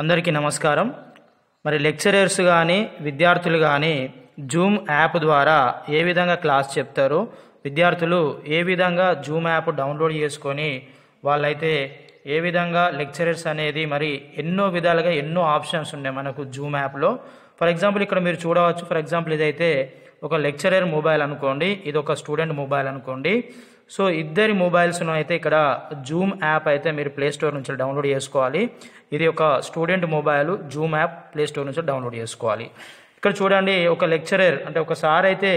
అందరికీ నమస్కారం. మరి లెక్చరర్స్ కానీ విద్యార్థులు కానీ జూమ్ యాప్ ద్వారా ఏ విధంగా క్లాస్ చెప్తారో, విద్యార్థులు ఏ విధంగా జూమ్ యాప్ డౌన్లోడ్ చేసుకొని వాళ్ళైతే ఏ విధంగా లెక్చరర్స్ అనేది మరి ఎన్నో విధాలుగా ఎన్నో ఆప్షన్స్ ఉన్నాయి మనకు జూమ్ యాప్లో. ఫర్ ఎగ్జాంపుల్ ఇక్కడ మీరు చూడవచ్చు. ఫర్ ఎగ్జాంపుల్ ఇదైతే ఒక లెక్చరర్ మొబైల్ అనుకోండి, ఇది ఒక స్టూడెంట్ మొబైల్ అనుకోండి. సో ఇద్దరి మొబైల్స్ను అయితే ఇక్కడ జూమ్ యాప్ అయితే మీరు ప్లేస్టోర్ నుంచి డౌన్లోడ్ చేసుకోవాలి. ఇది ఒక student mobile, Zoom app play store నుంచి డౌన్లోడ్ చేసుకోవాలి. ఇక్కడ చూడండి, ఒక లెక్చరర్ అంటే ఒక సార్ అయితే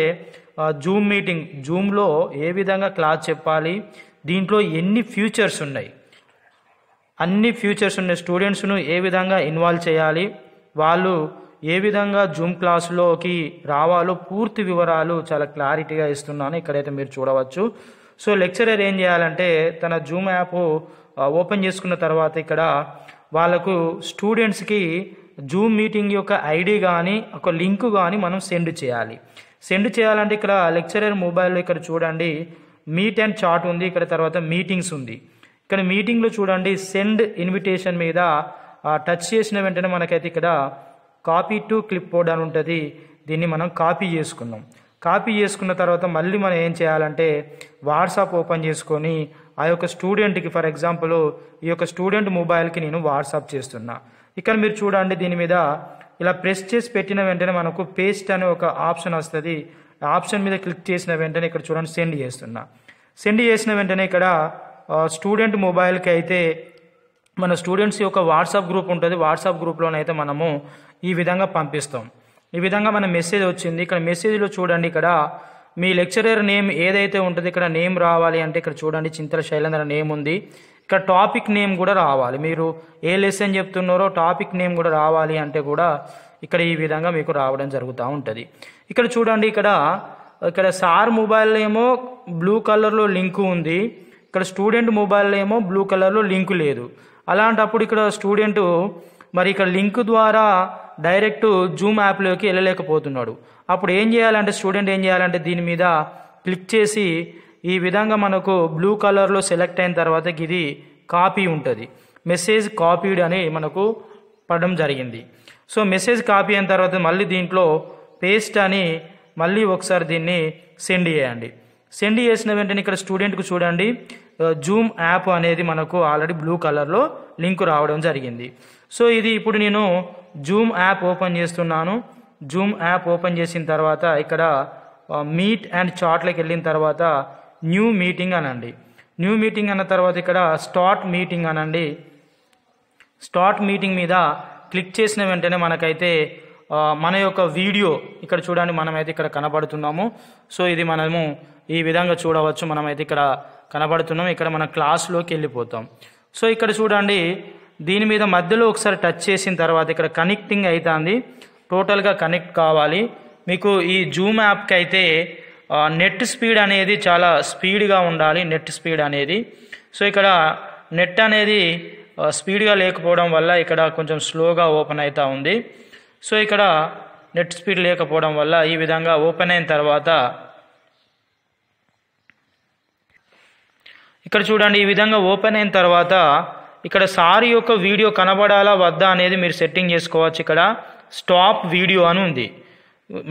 జూమ్ మీటింగ్, జూమ్లో ఏ విధంగా క్లాస్ చెప్పాలి, దీంట్లో ఎన్ని ఫ్యూచర్స్ ఉన్నాయి, అన్ని ఫ్యూచర్స్ ఉన్న స్టూడెంట్స్ను ఏ విధంగా ఇన్వాల్వ్ చేయాలి, వాళ్ళు ఏ విధంగా జూమ్ క్లాసులోకి రావాలో పూర్తి వివరాలు చాలా క్లారిటీగా ఇస్తున్నాను. ఇక్కడైతే మీరు చూడవచ్చు. సో లెక్చరర్ ఏం చేయాలంటే తన జూమ్ యాప్ ఓపెన్ చేసుకున్న తర్వాత ఇక్కడ వాళ్ళకు స్టూడెంట్స్కి జూమ్ మీటింగ్ యొక్క ఐడి కానీ ఒక లింక్ కానీ మనం సెండ్ చేయాలి. సెండ్ చేయాలంటే ఇక్కడ లెక్చరర్ మొబైల్లో ఇక్కడ చూడండి మీట్ అండ్ చాట్ ఉంది, ఇక్కడ తర్వాత మీటింగ్స్ ఉంది. ఇక్కడ మీటింగ్లో చూడండి సెండ్ ఇన్విటేషన్ మీద టచ్ చేసిన వెంటనే మనకైతే ఇక్కడ కాపీ టు క్లిప్ బోర్డ్ అని ఉంటుంది. దీన్ని మనం కాపీ చేసుకున్నాం. కాపీ చేసుకున్న తర్వాత మళ్ళీ మనం ఏం చేయాలంటే వాట్సాప్ ఓపెన్ చేసుకొని ఆ యొక్క స్టూడెంట్కి, ఫర్ ఎగ్జాంపుల్ ఈ యొక్క స్టూడెంట్ మొబైల్కి నేను వాట్సాప్ చేస్తున్నా. ఇక్కడ మీరు చూడండి దీని మీద ఇలా ప్రెస్ చేసి పెట్టిన వెంటనే మనకు పేస్ట్ అనే ఒక ఆప్షన్ వస్తుంది. ఆ ఆప్షన్ మీద క్లిక్ చేసిన వెంటనే ఇక్కడ చూడండి సెండ్ చేస్తున్నా. సెండ్ చేసిన వెంటనే ఇక్కడ స్టూడెంట్ మొబైల్కి అయితే మన స్టూడెంట్స్ యొక్క వాట్సాప్ గ్రూప్ ఉంటుంది. వాట్సాప్ గ్రూప్లోనైతే మనము ఈ విధంగా పంపిస్తాం. ఈ విధంగా మన మెసేజ్ వచ్చింది. ఇక్కడ మెసేజ్లో చూడండి, ఇక్కడ మీ లెక్చరర్ నేమ్ ఏదైతే ఉంటుందో ఇక్కడ నేమ్ రావాలి అంటే ఇక్కడ చూడండి చింతల శైలేంద్ర నేమ్ ఉంది. ఇక్కడ టాపిక్ నేమ్ కూడా రావాలి. మీరు ఏ లెసన్ చెప్తున్నారో టాపిక్ నేమ్ కూడా రావాలి అంటే కూడా ఇక్కడ ఈ విధంగా మీకు రావడం జరుగుతూ ఉంటుంది. ఇక్కడ చూడండి, ఇక్కడ సార్ మొబైల్లో ఏమో బ్లూ కలర్లో లింకు ఉంది, ఇక్కడ స్టూడెంట్ మొబైల్లో ఏమో బ్లూ కలర్లో లింకు లేదు. అలాంటప్పుడు ఇక్కడ స్టూడెంట్ మరి ఇక్కడ లింక్ ద్వారా డైరెక్ట్ జూమ్ యాప్లోకి వెళ్ళలేకపోతున్నాడు. అప్పుడు ఏం చేయాలంటే స్టూడెంట్ ఏం చేయాలంటే దీని మీద క్లిక్ చేసి ఈ విధంగా మనకు బ్లూ కలర్లో సెలెక్ట్ అయిన తర్వాత ఇది కాపీ ఉంటుంది. మెసేజ్ కాపీడ్ అని మనకు పడడం జరిగింది. సో మెసేజ్ కాపీ అయిన తర్వాత మళ్ళీ దీంట్లో పేస్ట్ అని మళ్ళీ ఒకసారి దీన్ని సెండ్ చేయండి. సెండ్ చేసిన వెంటనే ఇక్కడ స్టూడెంట్కు చూడండి జూమ్ యాప్ అనేది మనకు ఆల్రెడీ బ్లూ కలర్లో లింక్ రావడం జరిగింది. సో ఇది ఇప్పుడు నేను జూమ్ యాప్ ఓపెన్ చేస్తున్నాను. జూమ్ యాప్ ఓపెన్ చేసిన తర్వాత ఇక్కడ మీట్ అండ్ చాట్లోకి వెళ్ళిన తర్వాత న్యూ మీటింగ్ అనండి. న్యూ మీటింగ్ అన్న తర్వాత ఇక్కడ స్టార్ట్ మీటింగ్ అనండి. స్టార్ట్ మీటింగ్ మీద క్లిక్ చేసిన వెంటనే మనకైతే మన యొక్క వీడియో ఇక్కడ చూడండి మనమైతే ఇక్కడ కనబడుతున్నాము. సో ఇది మనము ఈ విధంగా చూడవచ్చు. మనమైతే ఇక్కడ కనబడుతున్నాం. ఇక్కడ మన క్లాస్లోకి వెళ్ళిపోతాం. సో ఇక్కడ చూడండి దీని మీద మధ్యలో ఒకసారి టచ్ చేసిన తర్వాత ఇక్కడ కనెక్టింగ్ అవుతుంది. టోటల్గా కనెక్ట్ కావాలి. మీకు ఈ జూమ్ యాప్కి అయితే నెట్ స్పీడ్ అనేది చాలా స్పీడ్గా ఉండాలి, నెట్ స్పీడ్ అనేది. సో ఇక్కడ నెట్ అనేది స్పీడ్గా లేకపోవడం వల్ల ఇక్కడ కొంచెం స్లోగా ఓపెన్ అవుతూ ఉంది. సో ఇక్కడ నెట్ స్పీడ్ లేకపోవడం వల్ల ఈ విధంగా ఓపెన్ అయిన తర్వాత ఇక్కడ చూడండి ఈ విధంగా ఓపెన్ అయిన తర్వాత ఇక్కడ సార్ యొక్క వీడియో కనబడాలా వద్దా అనేది మీరు సెట్టింగ్ చేసుకోవచ్చు. ఇక్కడ స్టాప్ వీడియో అని ఉంది.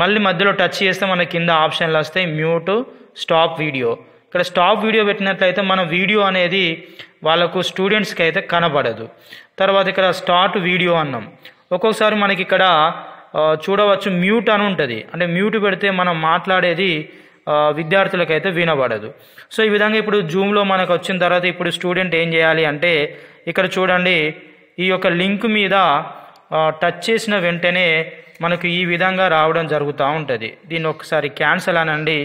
మళ్ళీ మధ్యలో టచ్ చేస్తే మన కింద ఆప్షన్లు వస్తాయి, మ్యూట్, స్టాప్ వీడియో. ఇక్కడ స్టాప్ వీడియో పెట్టినట్లయితే మన వీడియో అనేది వాళ్ళకు స్టూడెంట్స్కి అయితే కనబడదు. తర్వాత ఇక్కడ స్టార్ట్ వీడియో అన్నాం. ఒక్కొక్కసారి మనకి ఇక్కడ చూడవచ్చు మ్యూట్ అని ఉంటుంది. అంటే మ్యూట్ పెడితే మనం మాట్లాడేది విద్యార్థులకైతే వినబడదు. సో ఈ విధంగా ఇప్పుడు జూమ్లో మనకు వచ్చిన తర్వాత ఇప్పుడు స్టూడెంట్ ఏం చేయాలి అంటే ఇక్కడ చూడండి ఈ యొక్క లింక్ మీద టచ్ చేసిన వెంటనే మనకు ఈ విధంగా రావడం జరుగుతూ ఉంటుంది. దీన్ని ఒకసారి క్యాన్సిల్ అనండి.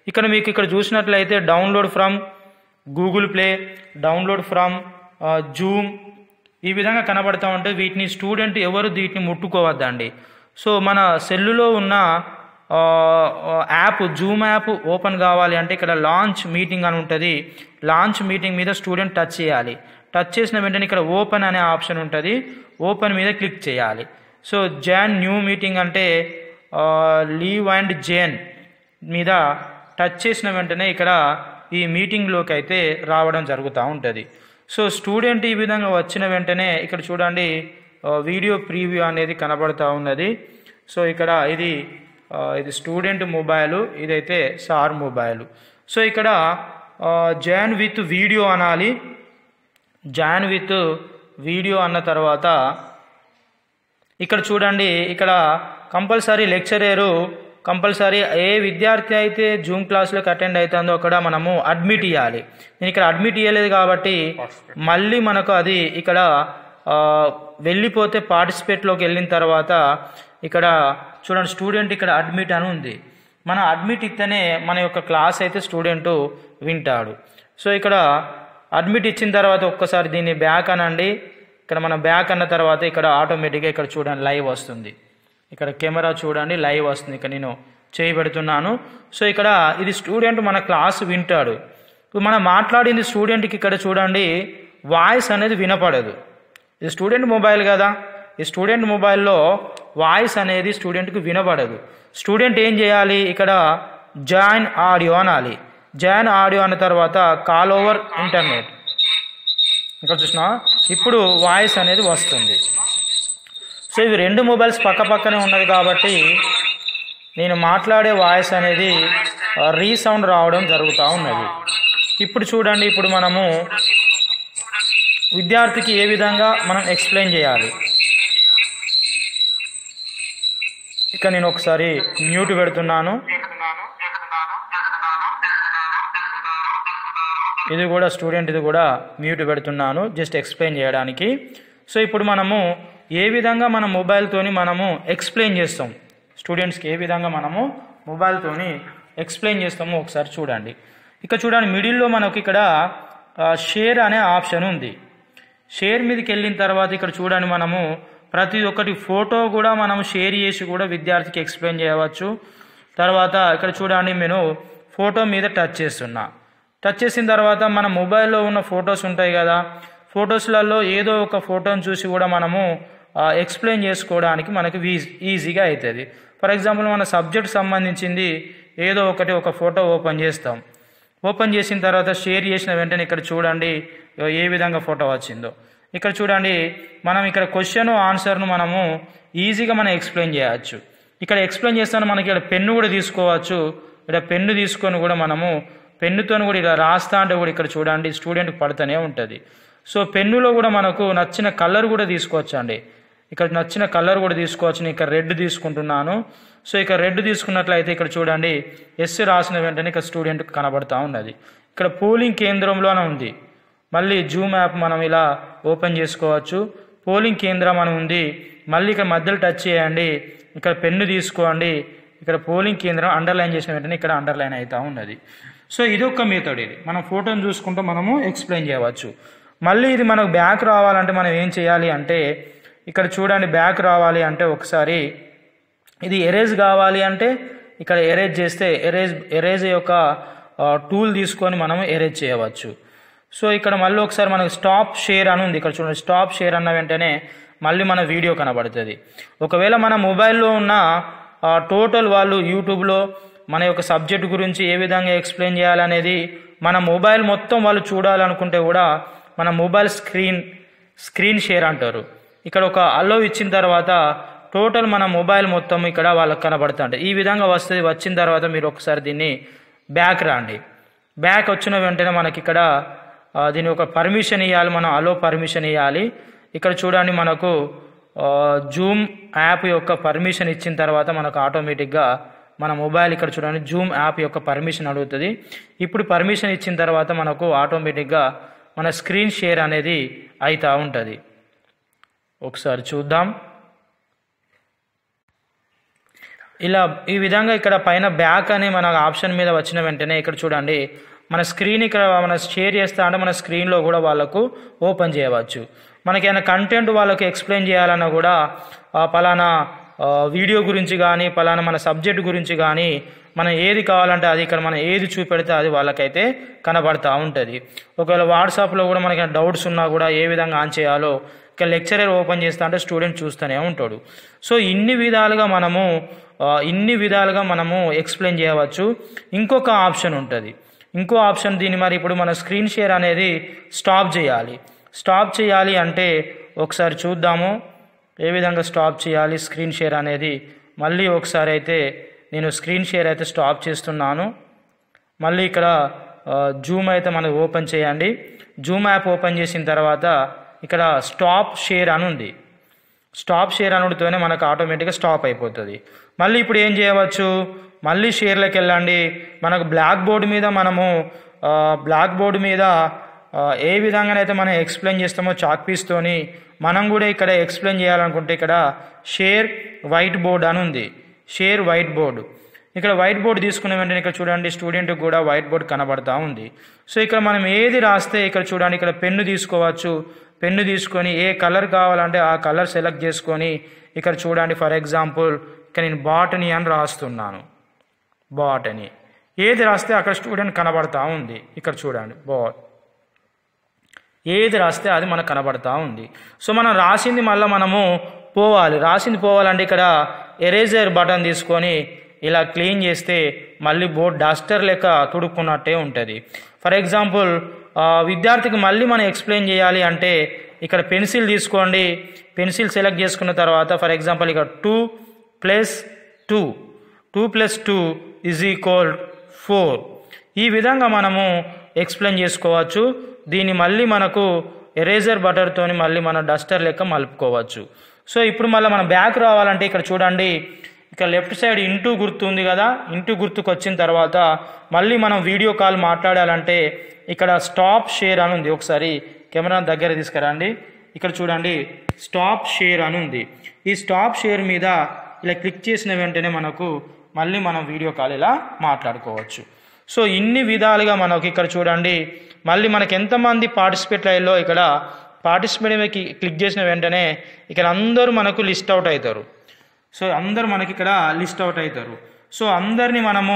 ఇక్కడ మీకు ఇక్కడ చూసినట్లయితే download from Google play, download from Zoom ఈ విధంగా కనబడుతూ ఉంటే వీటిని స్టూడెంట్ ఎవరు వీటిని ముట్టుకోవద్దండి. సో మన సెల్లులో ఉన్న యాప్ జూమ్ యాప్ ఓపెన్ కావాలి అంటే ఇక్కడ లాంచ్ మీటింగ్ అని ఉంటుంది. లాంచ్ మీటింగ్ మీద స్టూడెంట్ టచ్ చేయాలి. టచ్ చేసిన వెంటనే ఇక్కడ ఓపెన్ అనే ఆప్షన్ ఉంటుంది. ఓపెన్ మీద క్లిక్ చేయాలి. సో జాయిన్ న్యూ మీటింగ్ అంటే లీవ్ అండ్ జాయిన్ మీద టచ్ చేసిన వెంటనే ఇక్కడ ఈ మీటింగ్లోకి అయితే రావడం జరుగుతూ ఉంటుంది. సో స్టూడెంట్ ఈ విధంగా వచ్చిన వెంటనే ఇక్కడ చూడండి వీడియో ప్రీవ్యూ అనేది కనబడతా ఉన్నది. సో ఇక్కడ ఇది స్టూడెంట్ మొబైలు, ఇదైతే సార్ మొబైలు. సో ఇక్కడ జాయిన్ విత్ వీడియో అనాలి. జాయిన్ విత్ వీడియో అన్న తర్వాత ఇక్కడ చూడండి, ఇక్కడ కంపల్సరీ లెక్చరరు కంపల్సరీ ఏ విద్యార్థి అయితే జూమ్ క్లాస్లోకి అటెండ్ అవుతుందో అక్కడ మనము అడ్మిట్ ఇవ్వాలి. నేను ఇక్కడ అడ్మిట్ ఇవ్వలేదు కాబట్టి మళ్ళీ మనకు అది ఇక్కడ వెళ్ళిపోతే పార్టిసిపేట్లోకి వెళ్ళిన తర్వాత ఇక్కడ చూడండి స్టూడెంట్ ఇక్కడ అడ్మిట్ అని ఉంది. మనం అడ్మిట్ ఇస్తేనే మన యొక్క క్లాస్ అయితే స్టూడెంట్ వింటాడు. సో ఇక్కడ అడ్మిట్ ఇచ్చిన తర్వాత ఒక్కసారి దీన్ని బ్యాక్ అనండి. ఇక్కడ మనం బ్యాక్ అన్న తర్వాత ఇక్కడ ఆటోమేటిక్గా ఇక్కడ చూడండి లైవ్ వస్తుంది. ఇక్కడ కెమెరా చూడండి లైవ్ వస్తుంది. ఇక్కడ నేను చేయి పెడుతున్నాను. సో ఇక్కడ ఇది స్టూడెంట్ మన క్లాస్ వింటాడు. ఇప్పుడు మనం మాట్లాడింది స్టూడెంట్కి ఇక్కడ చూడండి వాయిస్ అనేది వినపడదు. ఇది స్టూడెంట్ మొబైల్ కదా, ఈ స్టూడెంట్ మొబైల్లో వాయిస్ అనేది స్టూడెంట్కి వినపడదు. స్టూడెంట్ ఏం చేయాలి, ఇక్కడ జాయిన్ ఆడియో అనాలి. జాయిన్ ఆడియో అన్న తర్వాత కాల్ ఓవర్ ఇంటర్నెట్, ఇక్కడ చూసినా ఇప్పుడు వాయిస్ అనేది వస్తుంది. సో ఇవి రెండు మొబైల్స్ పక్క పక్కనే ఉన్నది కాబట్టి నేను మాట్లాడే వాయిస్ అనేది రీసౌండ్ రావడం జరుగుతూ ఉన్నది. ఇప్పుడు చూడండి, ఇప్పుడు మనము విద్యార్థికి ఏ విధంగా మనం ఎక్స్ప్లెయిన్ చేయాలి. ఇక నేను ఒకసారి మ్యూట్ పెడుతున్నాను. ఇది కూడా స్టూడెంట్, ఇది కూడా మ్యూట్ పెడుతున్నాను జస్ట్ ఎక్స్ప్లెయిన్ చేయడానికి. సో ఇప్పుడు మనము ఏ విధంగా మన మొబైల్తోని మనము ఎక్స్ప్లెయిన్ చేస్తాం, స్టూడెంట్స్కి ఏ విధంగా మనము మొబైల్తోని ఎక్స్ప్లెయిన్ చేస్తామో ఒకసారి చూడండి. ఇక చూడండి మిడిల్లో మనకు ఇక్కడ షేర్ అనే ఆప్షన్ ఉంది. షేర్ మీదకి వెళ్ళిన తర్వాత ఇక్కడ చూడండి మనము ప్రతి ఒక్కటి ఫోటో కూడా మనం షేర్ చేసి కూడా విద్యార్థికి ఎక్స్ప్లెయిన్ చేయవచ్చు. తర్వాత ఇక్కడ చూడండి నేను ఫోటో మీద టచ్ చేస్తున్నా. టచ్ చేసిన తర్వాత మన మొబైల్లో ఉన్న ఫొటోస్ ఉంటాయి కదా, ఫొటోస్లలో ఏదో ఒక ఫోటోని చూసి కూడా మనము ఎక్స్ప్లెయిన్ చేసుకోవడానికి మనకి ఈజీగా అవుతుంది. ఫర్ ఎగ్జాంపుల్ మన సబ్జెక్ట్ సంబంధించింది ఏదో ఒక ఫోటో ఓపెన్ చేస్తాం. ఓపెన్ చేసిన తర్వాత షేర్ చేసిన వెంటనే ఇక్కడ చూడండి ఏ విధంగా ఫోటో వచ్చిందో. ఇక్కడ చూడండి మనం ఇక్కడ క్వశ్చన్ ఆన్సర్ను మనము ఈజీగా మనం ఎక్స్ప్లెయిన్ చేయవచ్చు. ఇక్కడ ఎక్స్ప్లెయిన్ చేస్తాను మనకి ఇక్కడ పెన్ను కూడా తీసుకోవచ్చు. ఇక్కడ పెన్ను తీసుకొని కూడా మనము పెన్నుతో కూడా ఇలా రాస్తా అంటే కూడా ఇక్కడ చూడండి స్టూడెంట్కి పడుతూనే ఉంటుంది. సో పెన్నులో కూడా మనకు నచ్చిన కలర్ కూడా తీసుకోవచ్చు అండి. ఇక్కడ నచ్చిన కలర్ కూడా తీసుకోవచ్చు. నేను ఇక్కడ రెడ్ తీసుకుంటున్నాను. సో ఇక్కడ రెడ్ తీసుకున్నట్లయితే ఇక్కడ చూడండి ఎస్ రాసిన వెంటనే ఇక్కడ స్టూడెంట్కి కనబడతా ఉన్నది. ఇక్కడ పోలింగ్ కేంద్రంలోనే ఉంది. మళ్ళీ జూమ్ యాప్ మనం ఇలా ఓపెన్ చేసుకోవచ్చు. పోలింగ్ కేంద్రం అని ఉంది. మళ్ళీ ఇక్కడ మధ్యలో టచ్ చేయండి. ఇక్కడ పెన్ను తీసుకోండి. ఇక్కడ పోలింగ్ కేంద్రం అండర్లైన్ చేసిన వెంటనే ఇక్కడ అండర్లైన్ అవుతూ ఉన్నది. సో ఇదొక మెథడ్. ఇది మనం ఫోటోని చూసుకుంటూ మనము ఎక్స్ప్లెయిన్ చేయవచ్చు. మళ్ళీ ఇది మనకు బ్యాక్ రావాలంటే మనం ఏం చేయాలి అంటే ఇక్కడ చూడండి బ్యాక్ రావాలి అంటే ఒకసారి ఇది ఎరేజ్ కావాలి అంటే ఇక్కడ ఎరేజ్ చేస్తే ఎరేజ్ యొక్క టూల్ తీసుకొని మనము ఎరేజ్ చేయవచ్చు. సో ఇక్కడ మళ్ళీ ఒకసారి మనకు స్టాప్ షేర్ అని ఉంది. ఇక్కడ చూడండి స్టాప్ షేర్ అన్న వెంటనే మళ్ళీ మన వీడియో కనబడుతుంది. ఒకవేళ మన మొబైల్లో ఉన్న టోటల్ వాళ్ళు యూట్యూబ్లో మన యొక్క సబ్జెక్ట్ గురించి ఏ విధంగా ఎక్స్ప్లెయిన్ చేయాలనేది మన మొబైల్ మొత్తం వాళ్ళు చూడాలనుకుంటే కూడా మన మొబైల్ స్క్రీన్ షేర్ అంటారు. ఇక్కడ ఒక అలో ఇచ్చిన తర్వాత టోటల్ మన మొబైల్ మొత్తం ఇక్కడ వాళ్ళకి కనబడుతుంది. ఈ విధంగా వస్తుంది. వచ్చిన తర్వాత మీరు ఒకసారి దీన్ని బ్యాక్ రండి. బ్యాక్ వచ్చిన వెంటనే మనకి ఇక్కడ దీని ఒక పర్మిషన్ ఇవ్వాలి. మనం అలో పర్మిషన్ ఇవ్వాలి. ఇక్కడ చూడండి మనకు జూమ్ యాప్ యొక్క పర్మిషన్ ఇచ్చిన తర్వాత మనకు ఆటోమేటిక్గా మన మొబైల్ ఇక్కడ చూడండి జూమ్ యాప్ యొక్క పర్మిషన్ అడుగుతుంది. ఇప్పుడు పర్మిషన్ ఇచ్చిన తర్వాత మనకు ఆటోమేటిక్గా మన స్క్రీన్ షేర్ అనేది అవుతూ ఉంటుంది. ఒకసారి చూద్దాం. ఇలా ఈ విధంగా ఇక్కడ పైన బ్యాక్ అని మన ఆప్షన్ మీద వచ్చిన వెంటనే ఇక్కడ చూడండి మన స్క్రీన్ ఇక్కడ మన షేర్ చేస్తా అంటే మన స్క్రీన్లో కూడా వాళ్ళకు ఓపెన్ చేయవచ్చు. మనకేమైనా కంటెంట్ వాళ్ళకు ఎక్స్ప్లెయిన్ చేయాలన్నా కూడా పలానా వీడియో గురించి కానీ పలానా మన సబ్జెక్ట్ గురించి కానీ మనం ఏది కావాలంటే అది ఇక్కడ మనం ఏది చూపెడితే అది వాళ్ళకైతే కనబడతా ఉంటుంది. ఒకవేళ వాట్సాప్లో కూడా మనకి డౌట్స్ ఉన్నా కూడా ఏ విధంగా ఆన్ చేయాలో ఇక్కడ లెక్చరర్ ఓపెన్ చేస్తా అంటే స్టూడెంట్ చూస్తూనే ఉంటాడు. సో ఇన్ని విధాలుగా మనము ఎక్స్ప్లెయిన్ చేయవచ్చు. ఇంకొక ఆప్షన్ ఉంటుంది. ఇంకో ఆప్షన్ దీన్ని మరి ఇప్పుడు మన స్క్రీన్ షేర్ అనేది స్టాప్ చేయాలి అంటే ఒకసారి చూద్దాము. ఏ విధంగా స్టాప్ చేయాలి స్క్రీన్ షేర్ అనేది మళ్ళీ ఒకసారి అయితే నేను స్క్రీన్ షేర్ అయితే స్టాప్ చేస్తున్నాను. మళ్ళీ ఇక్కడ జూమ్ అయితే మనం ఓపెన్ చేయండి. జూమ్ యాప్ ఓపెన్ చేసిన తర్వాత ఇక్కడ స్టాప్ షేర్ అని ఉంది. స్టాప్ షేర్ అనుడితోనే మనకు ఆటోమేటిక్గా స్టాప్ అయిపోతుంది. మళ్ళీ ఇప్పుడు ఏం చేయవచ్చు, మళ్ళీ షేర్లోకి వెళ్ళండి. మనకు బ్లాక్ బోర్డు మీద ఏ విధంగానైతే మనం ఎక్స్ప్లెయిన్ చేస్తామో చాక్ పీస్తోని మనం కూడా ఇక్కడ ఎక్స్ప్లెయిన్ చేయాలనుకుంటే ఇక్కడ షేర్ వైట్ బోర్డ్ అని ఉంది. షేర్ వైట్ బోర్డు, ఇక్కడ వైట్ బోర్డు తీసుకున్న వెంటనే ఇక్కడ చూడండి స్టూడెంట్కి కూడా వైట్ బోర్డ్ కనబడతా ఉంది. సో ఇక్కడ మనం ఏది రాస్తే ఇక్కడ చూడండి ఇక్కడ పెన్ను తీసుకోవచ్చు. పెన్ను తీసుకొని ఏ కలర్ కావాలంటే ఆ కలర్ సెలెక్ట్ చేసుకొని ఇక్కడ చూడండి ఫర్ ఎగ్జాంపుల్ ఇక్కడ నేను బాటనీ అని రాస్తున్నాను. బాటనీ ఏది రాస్తే అక్కడ స్టూడెంట్ కనబడతా ఉంది. ఇక్కడ చూడండి ఏది రాస్తే అది మనకు కనబడతా ఉంది. సో మనం రాసింది మళ్ళీ మనము రాసింది పోవాలంటే ఇక్కడ ఎరేజర్ బటన్ తీసుకొని ఇలా క్లీన్ చేస్తే మళ్ళీ బోర్డ్ డస్టర్ లెక్క తుడుక్కున్నట్టే ఉంటుంది. ఫర్ ఎగ్జాంపుల్ విద్యార్థికి మళ్ళీ మనం ఎక్స్ప్లెయిన్ చేయాలి అంటే ఇక్కడ పెన్సిల్ తీసుకోండి. పెన్సిల్ సెలెక్ట్ చేసుకున్న తర్వాత ఫర్ ఎగ్జాంపుల్ ఇక్కడ 2 + 2 = 4 ఈ విధంగా మనము ఎక్స్ప్లెయిన్ చేసుకోవచ్చు. దీన్ని మళ్ళీ మనకు ఎరేజర్ బటర్తో మళ్ళీ మన డస్టర్ లెక్క మలుపుకోవచ్చు. సో ఇప్పుడు మళ్ళీ మనం బ్యాక్ రావాలంటే ఇక్కడ చూడండి ఇక్కడ లెఫ్ట్ సైడ్ ఇంటూ గుర్తు ఉంది కదా, ఇంటూ గుర్తుకు వచ్చిన తర్వాత మళ్ళీ మనం వీడియో కాల్ మాట్లాడాలంటే ఇక్కడ స్టాప్ షేర్ అని ఉంది. ఒకసారి కెమెరా దగ్గర తీసుకురండి. ఇక్కడ చూడండి స్టాప్ షేర్ అని ఉంది. ఈ స్టాప్ షేర్ మీద ఇలా క్లిక్ చేసిన వెంటనే మనకు మళ్ళీ మనం వీడియో కాల్ ఇలా మాట్లాడుకోవచ్చు. సో ఇన్ని విధాలుగా మనకు ఇక్కడ చూడండి మళ్ళీ మనకి ఎంతమంది పార్టిసిపేట్ అయ్యారో ఇక్కడ పార్టిసిపేట్ క్లిక్ చేసిన వెంటనే ఇక్కడ అందరూ మనకు లిస్ట్ అవుట్ అవుతారు. సో అందరూ మనకి ఇక్కడ లిస్ట్ అవుట్ అవుతారు. సో అందరినీ మనము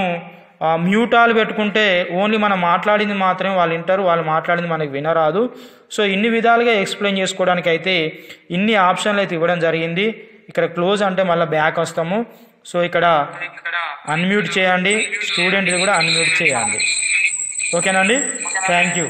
మ్యూటాలు పెట్టుకుంటే ఓన్లీ మనం మాట్లాడింది మాత్రమే వాళ్ళు వింటారు, వాళ్ళు మాట్లాడింది మనకి వినరాదు. సో ఇన్ని విధాలుగా ఎక్స్ప్లెయిన్ చేసుకోవడానికి అయితే ఇన్ని ఆప్షన్లు అయితే ఇవ్వడం జరిగింది. ఇక్కడ క్లోజ్ అంటే మళ్ళీ బ్యాక్ వస్తాము. సో ఇక్కడ అన్మ్యూట్ చేయండి, స్టూడెంట్ కూడా అన్మ్యూట్ చేయండి. ఓకేనండి, థ్యాంక్ యూ.